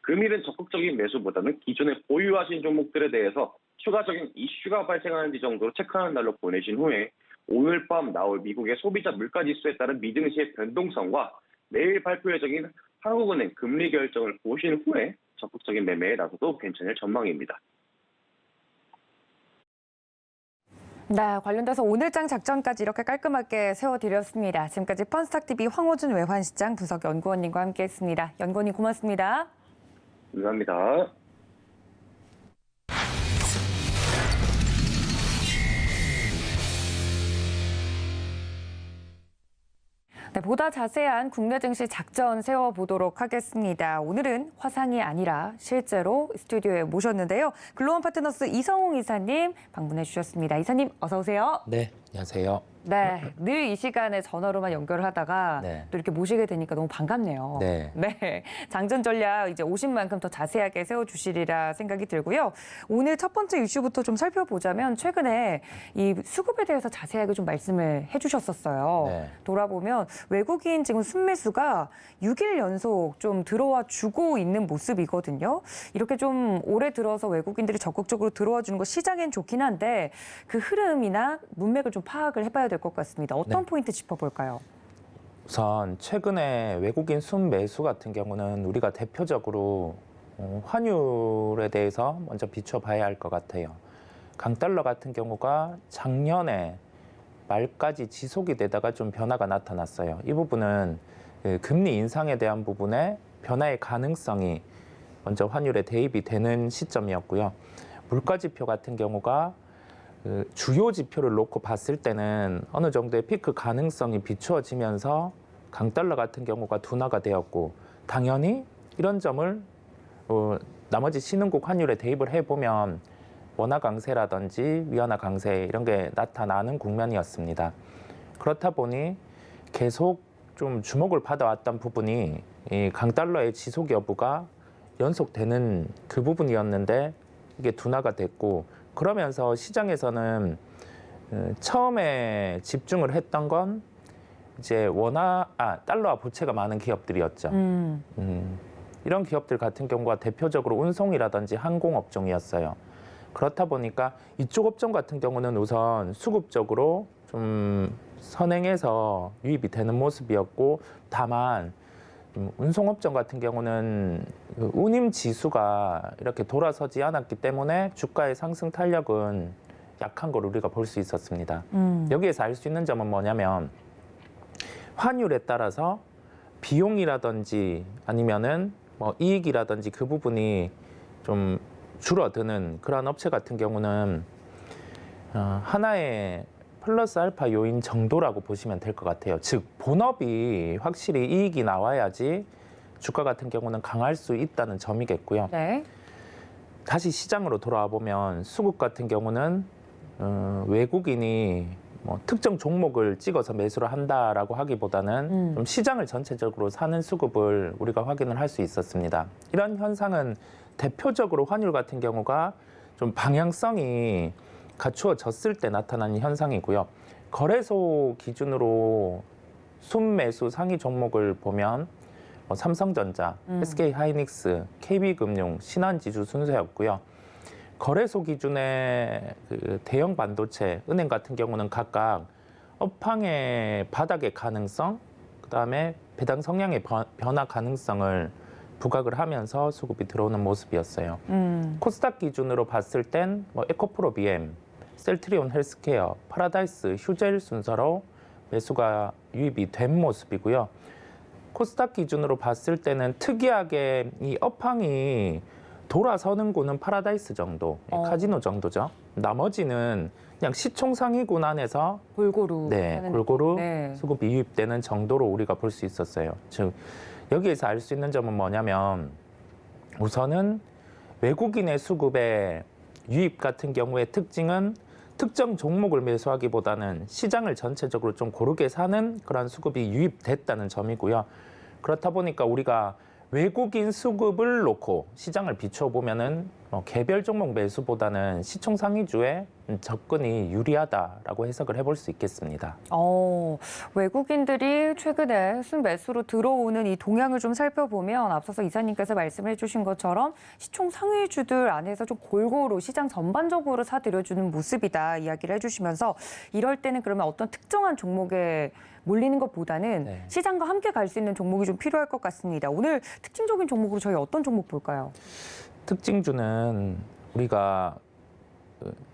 금일은 적극적인 매수보다는 기존에 보유하신 종목들에 대해서 추가적인 이슈가 발생하는지 정도로 체크하는 날로 보내신 후에 오늘 밤 나올 미국의 소비자 물가지수에 따른 미증시의 변동성과 내일 발표 예정인 한국은행 금리 결정을 보신 후에 적극적인 매매에 나서도 괜찮을 전망입니다. 네, 관련돼서 오늘장 작전까지 이렇게 깔끔하게 세워드렸습니다. 지금까지 펀스탁TV 황호준 외환시장 분석연구원님과 함께했습니다. 연구원님 고맙습니다. 감사합니다. 네, 보다 자세한 국내 증시 작전 세워보도록 하겠습니다. 오늘은 화상이 아니라 실제로 스튜디오에 모셨는데요. 글로원 파트너스 이성웅 이사님 방문해 주셨습니다. 이사님 어서 오세요. 네, 안녕하세요. 네, 늘 이 시간에 전화로만 연결을 하다가 네. 또 이렇게 모시게 되니까 너무 반갑네요. 네. 네, 장전 전략 이제 오신 만큼 더 자세하게 세워주시리라 생각이 들고요. 오늘 첫 번째 이슈부터 좀 살펴보자면 최근에 이 수급에 대해서 자세하게 좀 말씀을 해주셨었어요. 네. 돌아보면 외국인 지금 순매수가 6일 연속 좀 들어와 주고 있는 모습이거든요. 이렇게 좀 올해 들어서 외국인들이 적극적으로 들어와 주는 거 시장엔 좋긴 한데 그 흐름이나 문맥을 좀 파악을 해봐야 될 것 같습니다. 어떤 네. 포인트 짚어볼까요? 우선 최근에 외국인 순매수 같은 경우는 우리가 대표적으로 환율에 대해서 먼저 비춰봐야 할 것 같아요. 강달러 같은 경우가 작년에 말까지 지속이 되다가 좀 변화가 나타났어요. 이 부분은 금리 인상에 대한 부분에 변화의 가능성이 먼저 환율에 대입이 되는 시점이었고요. 물가지표 같은 경우가 주요 지표를 놓고 봤을 때는 어느 정도의 피크 가능성이 비추어지면서 강달러 같은 경우가 둔화가 되었고 당연히 이런 점을 나머지 신흥국 환율에 대입을 해보면 원화 강세라든지 위안화 강세 이런 게 나타나는 국면이었습니다. 그렇다 보니 계속 좀 주목을 받아왔던 부분이 이 강달러의 지속 여부가 연속되는 그 부분이었는데 이게 둔화가 됐고 그러면서 시장에서는 처음에 집중을 했던 건 이제 달러와 부채가 많은 기업들이었죠. 이런 기업들 같은 경우가 대표적으로 운송이라든지 항공업종이었어요. 그렇다 보니까 이쪽 업종 같은 경우는 우선 수급적으로 좀 선행해서 유입이 되는 모습이었고 다만 운송업종 같은 경우는 운임 지수가 이렇게 돌아서지 않았기 때문에 주가의 상승 탄력은 약한 걸 우리가 볼 수 있었습니다. 여기에서 알 수 있는 점은 뭐냐면 환율에 따라서 비용이라든지 아니면은 뭐 이익이라든지 그 부분이 좀 줄어드는 그런 업체 같은 경우는 하나의 플러스 알파 요인 정도라고 보시면 될 것 같아요. 즉 본업이 확실히 이익이 나와야지 주가 같은 경우는 강할 수 있다는 점이겠고요. 네. 다시 시장으로 돌아와 보면 수급 같은 경우는 외국인이 뭐 특정 종목을 찍어서 매수를 한다라고 하기보다는 좀 시장을 전체적으로 사는 수급을 우리가 확인을 할 수 있었습니다. 이런 현상은 대표적으로 환율 같은 경우가 좀 방향성이 갖추어졌을 때 나타나는 현상이고요. 거래소 기준으로 순매수 상위 종목을 보면 삼성전자, SK하이닉스, KB금융, 신한지주 순서였고요. 거래소 기준의 그 대형 반도체, 은행 같은 경우는 각각 업황의 바닥의 가능성, 그다음에 배당 성향의 변화 가능성을 부각을 하면서 수급이 들어오는 모습이었어요. 코스닥 기준으로 봤을 땐 뭐 에코프로 BM, 셀트리온 헬스케어, 파라다이스, 휴젤 순서로 매수가 유입이 된 모습이고요. 코스닥 기준으로 봤을 때는 특이하게 이 업황이 돌아서는 곳은 파라다이스 정도, 카지노 정도죠. 나머지는 그냥 시총 상위군 안에서 골고루 골고루 네. 수급이 유입되는 정도로 우리가 볼 수 있었어요. 즉 여기에서 알 수 있는 점은 뭐냐면 우선은 외국인의 수급의 유입 같은 경우의 특징은 특정 종목을 매수하기보다는 시장을 전체적으로 좀 고르게 사는 그런 수급이 유입됐다는 점이고요. 그렇다 보니까 우리가 외국인 수급을 놓고 시장을 비춰보면은 개별 종목 매수보다는 시총 상위주에 접근이 유리하다라고 해석을 해볼 수 있겠습니다. 외국인들이 최근에 순매수로 들어오는 이 동향을 좀 살펴보면 앞서서 이사님께서 말씀해 주신 것처럼 시총 상위주들 안에서 좀 골고루 시장 전반적으로 사들여주는 모습이다 이야기를 해주시면서 이럴 때는 그러면 어떤 특정한 종목에 몰리는 것보다는 시장과 함께 갈 수 있는 종목이 좀 필요할 것 같습니다. 오늘 특징적인 종목으로 저희 어떤 종목 볼까요? 특징주는 우리가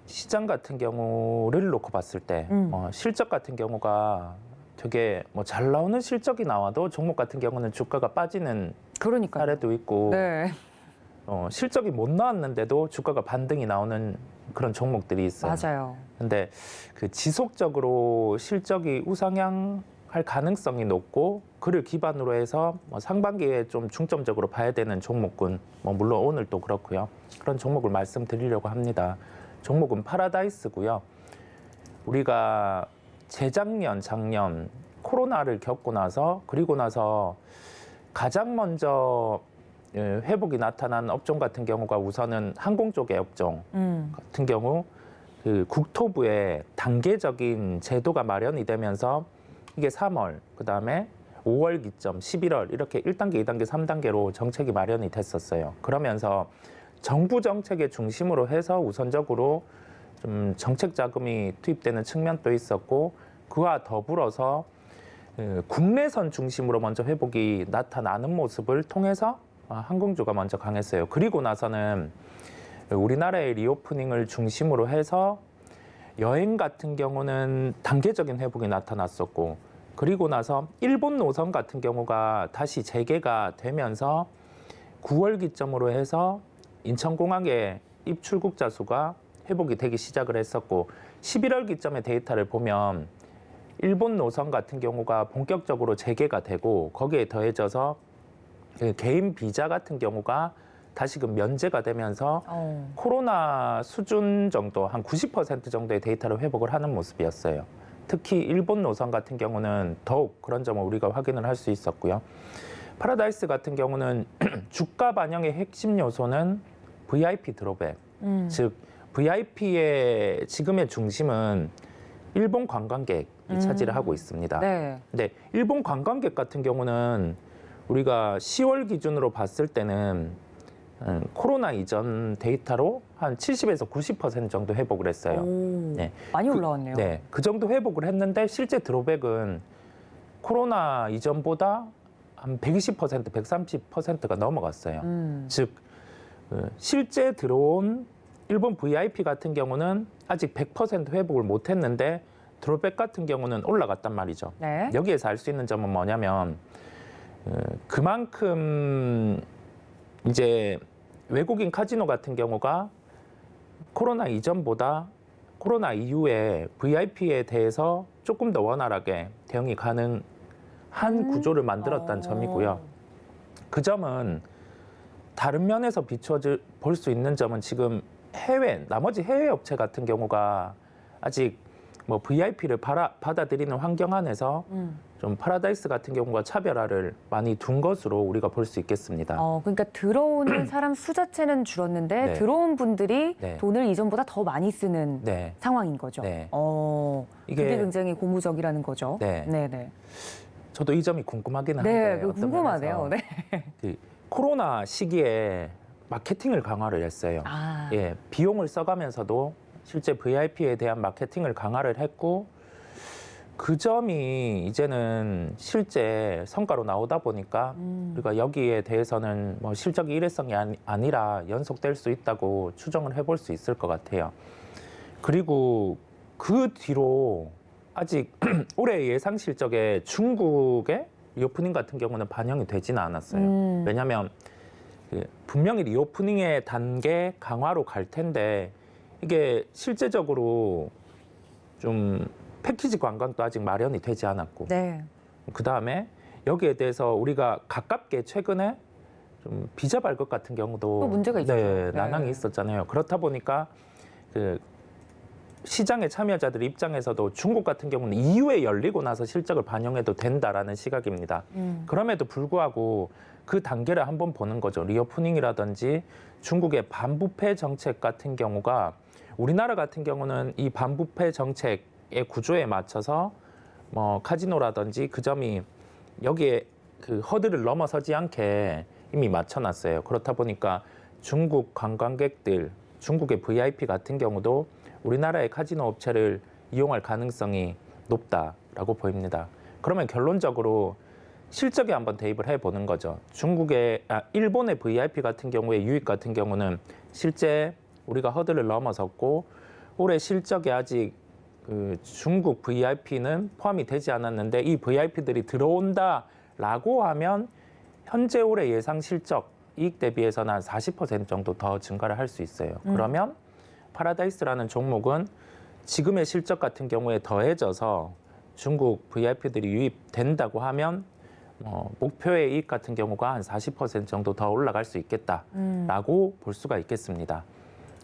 시장 같은 경우를 놓고 봤을 때 실적 같은 경우가 되게 잘 나오는 실적이 나와도 종목 같은 경우는 주가가 빠지는 사례도 있고 실적이 못 나왔는데도 주가가 반등이 나오는 그런 종목들이 있어요. 맞아요. 근데 그 지속적으로 실적이 우상향할 가능성이 높고 그를 기반으로 해서 상반기에 좀 중점적으로 봐야 되는 종목군, 물론 오늘도 그렇고요. 그런 종목을 말씀드리려고 합니다. 종목은 파라다이스고요. 우리가 재작년, 작년 코로나를 겪고 나서 그리고 나서 가장 먼저 회복이 나타난 업종 같은 경우가 우선은 항공 쪽의 업종 같은 경우 그 국토부에 단계적인 제도가 마련이 되면서 이게 3월, 그다음에 5월 기점, 11월 이렇게 1단계, 2단계, 3단계로 정책이 마련이 됐었어요. 그러면서 정부 정책의 중심으로 해서 우선적으로 좀 정책 자금이 투입되는 측면도 있었고 그와 더불어서 국내선 중심으로 먼저 회복이 나타나는 모습을 통해서 항공주가 먼저 강했어요. 그리고 나서는 우리나라의 리오프닝을 중심으로 해서 여행 같은 경우는 단계적인 회복이 나타났었고 그리고 나서 일본 노선 같은 경우가 다시 재개가 되면서 9월 기점으로 해서 인천공항의 입출국자 수가 회복이 되기 시작을 했었고 11월 기점의 데이터를 보면 일본 노선 같은 경우가 본격적으로 재개가 되고 거기에 더해져서 개인 비자 같은 경우가 다시금 면제가 되면서 코로나 수준 정도 한 90% 정도의 데이터를 회복을 하는 모습이었어요. 특히 일본 노선 같은 경우는 더욱 그런 점을 우리가 확인을 할 수 있었고요. 파라다이스 같은 경우는 주가 반영의 핵심 요소는 VIP 드롭백, 즉 VIP의 지금의 중심은 일본 관광객이 차지를 하고 있습니다. 근데 일본 관광객 같은 경우는 우리가 10월 기준으로 봤을 때는 코로나 이전 데이터로 한 70에서 90% 정도 회복을 했어요. 많이 올라왔네요. 그 정도 회복을 했는데 실제 드롭백은 코로나 이전보다 한 120%, 130%가 넘어갔어요. 즉 실제 들어온 일본 VIP 같은 경우는 아직 100% 회복을 못했는데 드롭백 같은 경우는 올라갔단 말이죠. 여기에서 알 수 있는 점은 뭐냐면 그만큼 이제 외국인 카지노 같은 경우가 코로나 이전보다 코로나 이후에 VIP에 대해서 조금 더 원활하게 대응이 가능한 구조를 만들었다는 점이고요. 그 점은 다른 면에서 비춰 볼 수 있는 점은 지금 나머지 해외 업체 같은 경우가 아직 뭐 VIP를 받아들이는 환경 안에서 좀 파라다이스 같은 경우가 차별화를 많이 둔 것으로 우리가 볼 수 있겠습니다. 그러니까 들어오는 사람 수 자체는 줄었는데 네. 들어온 분들이 네. 돈을 이전보다 더 많이 쓰는 네. 상황인 거죠. 네. 이게 이게 굉장히 고무적이라는 거죠. 네. 네. 저도 이 점이 궁금하긴 한데 네, 어떤 궁금하네요. 면에서 네. 그 코로나 시기에 마케팅을 강화를 했어요. 아, 예, 비용을 써가면서도 실제 VIP에 대한 마케팅을 강화를 했고 그 점이 이제는 실제 성과로 나오다 보니까 우리가 여기에 대해서는 뭐 실적 일회성이 아니라 연속될 수 있다고 추정을 해볼 수 있을 것 같아요. 그리고 그 뒤로 아직 올해 예상 실적에 중국의 리오프닝 같은 경우는 반영이 되지는 않았어요. 왜냐하면 분명히 리오프닝의 단계 강화로 갈 텐데 이게 실제적으로 좀 패키지 관광도 아직 마련이 되지 않았고 네. 그다음에 여기에 대해서 우리가 가깝게 최근에 좀 비자 발급 같은 경우도 또 문제가 있었죠. 네, 네. 난항이 있었잖아요. 그렇다 보니까 그 시장의 참여자들 입장에서도 중국 같은 경우는 이후에 열리고 나서 실적을 반영해도 된다라는 시각입니다. 그럼에도 불구하고 그 단계를 한번 보는 거죠. 리오프닝이라든지 중국의 반부패 정책 같은 경우가 우리나라 같은 경우는 이 반부패 정책의 구조에 맞춰서 뭐 카지노라든지 그 점이 여기에 그 허들을 넘어서지 않게 이미 맞춰놨어요. 그렇다 보니까 중국 관광객들, 중국의 VIP 같은 경우도 우리나라의 카지노 업체를 이용할 가능성이 높다라고 보입니다. 그러면 결론적으로 실적에 한번 대입을 해보는 거죠. 일본의 VIP 같은 경우의 유입 같은 경우는 실제 우리가 허들을 넘어섰고 올해 실적에 아직 그 중국 VIP는 포함이 되지 않았는데 이 VIP들이 들어온다라고 하면 현재 올해 예상 실적 이익 대비해서는 한 40% 정도 더 증가를 할 수 있어요. 그러면 파라다이스라는 종목은 지금의 실적 같은 경우에 더해져서 중국 VIP들이 유입된다고 하면 목표의 이익 같은 경우가 한 40% 정도 더 올라갈 수 있겠다라고 볼 수가 있겠습니다.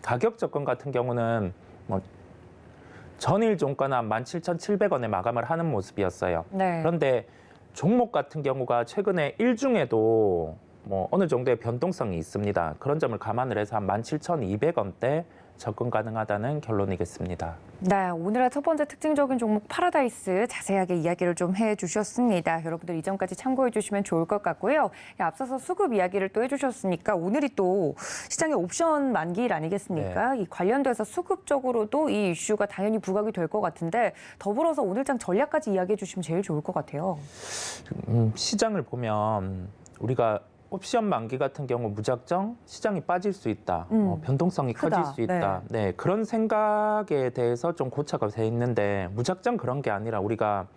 가격 접근 같은 경우는 뭐 전일 종가는 17,700원에 마감을 하는 모습이었어요. 네. 그런데 종목 같은 경우가 최근에 일중에도 뭐 어느 정도의 변동성이 있습니다. 그런 점을 감안을 해서 한 17,200원대 접근 가능하다는 결론이겠습니다. 네, 오늘의 첫 번째 특징적인 종목 파라다이스 자세하게 이야기를 좀 해주셨습니다. 여러분들 이 점까지 참고해 주시면 좋을 것 같고요. 앞서서 수급 이야기를 또 해주셨으니까 오늘이 또 시장의 옵션 만기일 아니겠습니까? 이 관련돼서 수급적으로도 이 이슈가 당연히 부각이 될 것 같은데 더불어서 오늘장 전략까지 이야기해 주시면 제일 좋을 것 같아요. 시장을 보면 우리가 옵션 만기 같은 경우 무작정 시장이 빠질 수 있다. 변동성이 크다. 커질 수 있다. 네, 그런 생각에 대해서 좀 고착가 돼 있는데 무작정 그런 게 아니라 우리가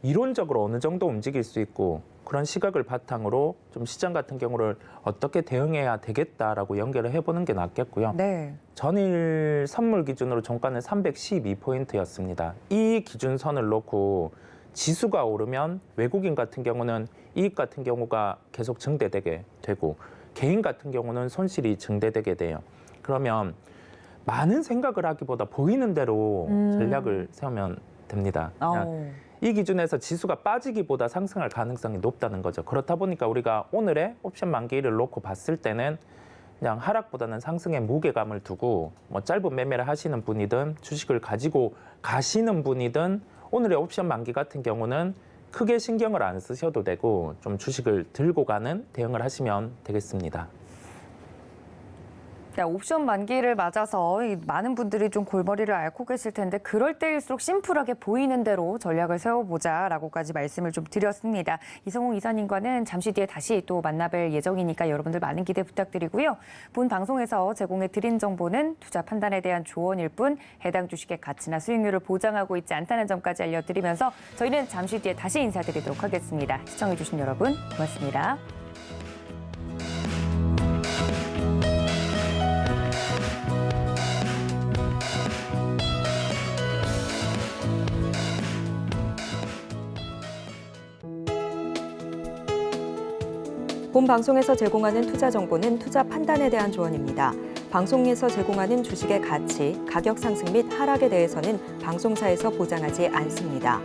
이론적으로 어느 정도 움직일 수 있고 그런 시각을 바탕으로 좀 시장 같은 경우를 어떻게 대응해야 되겠다라고 연결을 해보는 게 낫겠고요. 네. 전일 선물 기준으로 종가는 312포인트였습니다. 이 기준선을 놓고 지수가 오르면 외국인 같은 경우는 이익 같은 경우가 계속 증대되게 되고 개인 같은 경우는 손실이 증대되게 돼요. 그러면 많은 생각을 하기보다 보이는 대로 전략을 세우면 됩니다. 그냥 이 기준에서 지수가 빠지기보다 상승할 가능성이 높다는 거죠. 그렇다 보니까 우리가 오늘의 옵션 만기일을 놓고 봤을 때는 그냥 하락보다는 상승에 무게감을 두고 뭐 짧은 매매를 하시는 분이든 주식을 가지고 가시는 분이든 오늘의 옵션 만기 같은 경우는 크게 신경을 안 쓰셔도 되고 좀 주식을 들고 가는 대응을 하시면 되겠습니다. 네, 옵션 만기를 맞아서 많은 분들이 좀 골머리를 앓고 계실 텐데 그럴 때일수록 심플하게 보이는 대로 전략을 세워보자라고까지 말씀을 좀 드렸습니다. 이성웅 이사님과는 잠시 뒤에 다시 또 만나뵐 예정이니까 여러분들 많은 기대 부탁드리고요. 본 방송에서 제공해드린 정보는 투자 판단에 대한 조언일 뿐 해당 주식의 가치나 수익률을 보장하고 있지 않다는 점까지 알려드리면서 저희는 잠시 뒤에 다시 인사드리도록 하겠습니다. 시청해주신 여러분 고맙습니다. 본 방송에서 제공하는 투자 정보는 투자 판단에 대한 조언입니다. 방송에서 제공하는 주식의 가치, 가격 상승 및 하락에 대해서는 방송사에서 보장하지 않습니다.